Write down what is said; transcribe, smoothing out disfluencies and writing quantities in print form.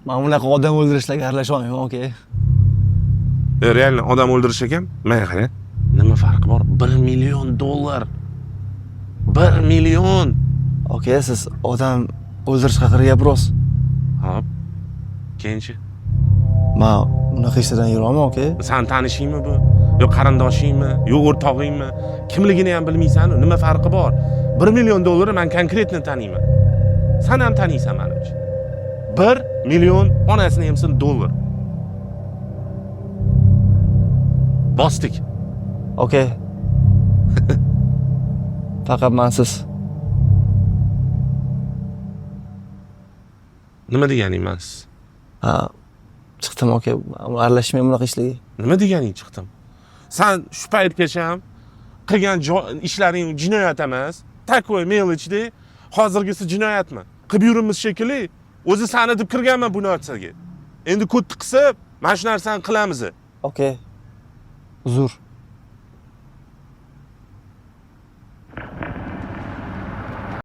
Men bunaqa odam o'ldirishlarga aralashmayman, oke. Realni odam o'ldirish ekan, menga qara. Nima farqi bor? 1 million dollar. 1 million. Oke, siz odam o'ldirish haqida gapirasiz. Hop. Keyinchi. Men unaqa ishlardan yuraman, oke. Sen tanishingmi bu? Yo qarindoshingmi? Yo o'rtog'ingmi? Kimligini ham bilmaysan-ku. Nima farqi bor? 1 million dollarni men konkretni taniyman. Sen ham taniysan menimcha. 1 million onasini hamsin dollar. Bosdik. Oke. Faqat mensiz. Nima deganing emas? Ha, chiqdim, oke. Aralashmayman bunaqa ishlarga. Nima deganing chiqdim? Sen shu paytgacha ham qilgan ishlaring jinoyat emas. Takoy melichda hozirgisi jinoyatmi? Qilib yurimiz shekilli. O'zi sani deb kirganman bu narsaga. Endi ko'tni qisib, mana shu narsani qilamiz. Oke. Uzr.